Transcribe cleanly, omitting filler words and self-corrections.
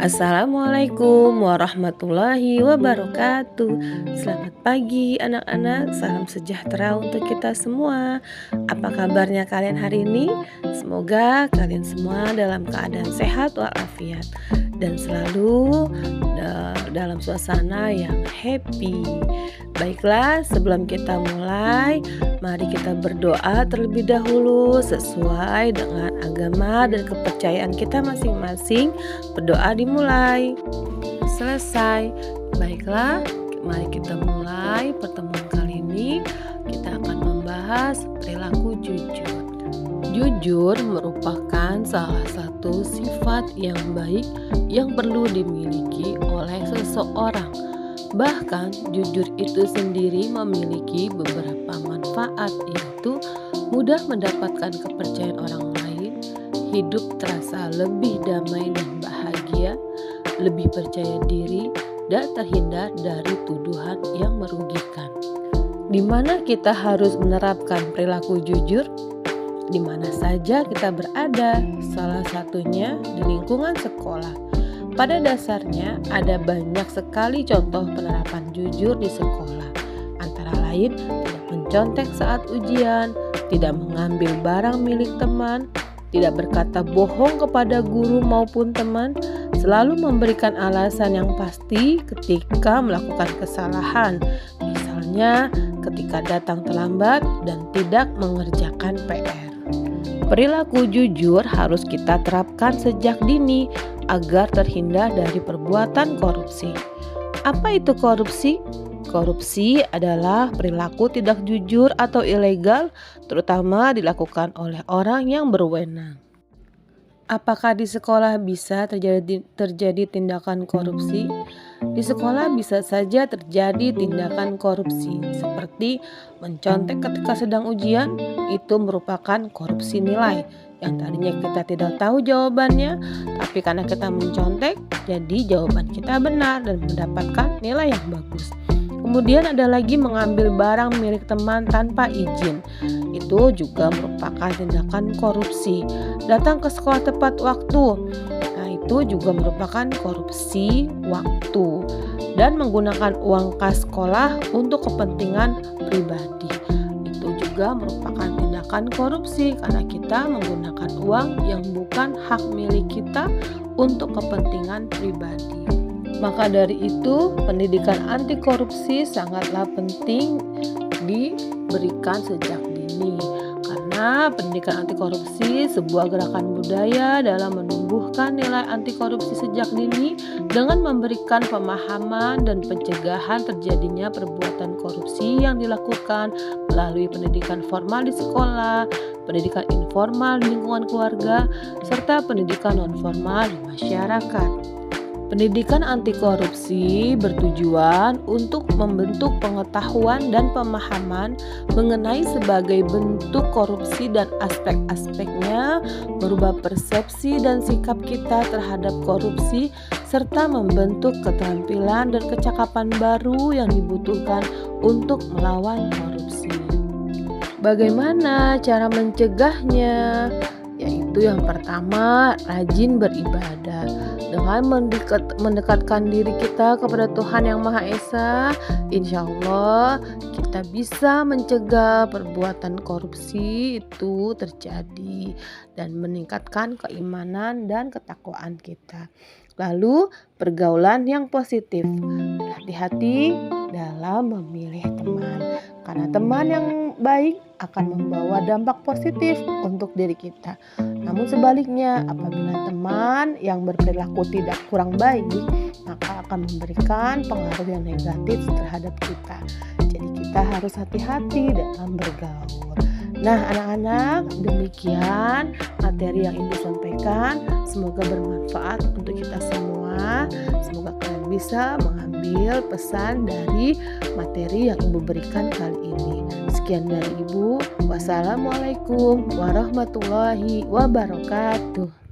Assalamualaikum warahmatullahi wabarakatuh. Selamat pagi anak-anak, salam sejahtera untuk kita semua. Apa kabarnya kalian hari ini? Semoga kalian semua dalam keadaan sehat walafiat dan selalu dalam suasana yang happy. Baiklah, sebelum kita mulai, mari kita berdoa terlebih dahulu sesuai dengan agama dan kepercayaan kita masing-masing. Berdoa dimulai. Selesai. Baiklah, mari kita mulai pertemuan kali ini. Kita akan membahas perilaku jujur. Jujur merupakan salah satu sifat yang baik yang perlu dimiliki oleh seseorang. Bahkan jujur itu sendiri memiliki beberapa manfaat, yaitu mudah mendapatkan kepercayaan orang lain, hidup terasa lebih damai dan bahagia, lebih percaya diri, dan terhindar dari tuduhan yang merugikan. Di mana kita harus menerapkan perilaku jujur? Di mana saja kita berada, salah satunya di lingkungan sekolah. Pada dasarnya ada banyak sekali contoh penerapan jujur di sekolah. Antara lain, tidak mencontek saat ujian, tidak mengambil barang milik teman, tidak berkata bohong kepada guru maupun teman, selalu memberikan alasan yang pasti ketika melakukan kesalahan. Misalnya, ketika datang terlambat dan tidak mengerjakan PR. Perilaku jujur harus kita terapkan sejak dini agar terhindar dari perbuatan korupsi. Apa itu korupsi? Korupsi adalah perilaku tidak jujur atau ilegal, terutama dilakukan oleh orang yang berwenang. Apakah di sekolah bisa terjadi tindakan korupsi? Di sekolah bisa saja terjadi tindakan korupsi, seperti mencontek ketika sedang ujian. Itu merupakan korupsi nilai, yang tadinya kita tidak tahu jawabannya, tapi karena kita mencontek, jadi jawaban kita benar dan mendapatkan nilai yang bagus. Kemudian ada lagi mengambil barang milik teman tanpa izin. Itu juga merupakan tindakan korupsi. Datang ke sekolah tepat waktu. Nah, itu juga merupakan korupsi waktu. Dan menggunakan uang kas sekolah untuk kepentingan pribadi. Itu juga merupakan tindakan korupsi karena kita menggunakan uang yang bukan hak milik kita untuk kepentingan pribadi. Maka dari itu, pendidikan anti korupsi sangatlah penting diberikan sejak dini. Karena pendidikan anti korupsi sebuah gerakan budaya dalam menumbuhkan nilai anti korupsi sejak dini dengan memberikan pemahaman dan pencegahan terjadinya perbuatan korupsi yang dilakukan melalui pendidikan formal di sekolah, pendidikan informal di lingkungan keluarga, serta pendidikan non-formal di masyarakat. Pendidikan anti korupsi bertujuan untuk membentuk pengetahuan dan pemahaman mengenai sebagai bentuk korupsi dan aspek-aspeknya, merubah persepsi dan sikap kita terhadap korupsi, serta membentuk keterampilan dan kecakapan baru yang dibutuhkan untuk melawan korupsi. Bagaimana cara mencegahnya? Yaitu yang pertama, rajin beribadah. Dengan mendekatkan diri kita kepada Tuhan Yang Maha Esa, insya Allah kita bisa mencegah perbuatan korupsi itu terjadi dan meningkatkan keimanan dan ketakwaan kita. Lalu pergaulan yang positif. Hati-hati dalam memilih teman, karena teman yang baik akan membawa dampak positif untuk diri kita. Namun sebaliknya, apabila teman yang berperilaku tidak kurang baik, maka akan memberikan pengaruh yang negatif terhadap kita. Jadi kita harus hati-hati dalam bergaul. Nah anak-anak, demikian materi yang Ibu sampaikan. Semoga bermanfaat untuk kita semua. Semoga kalian bisa mengambil pesan dari materi yang Ibu berikan kali ini. Sekian dari Ibu. Wassalamualaikum warahmatullahi wabarakatuh.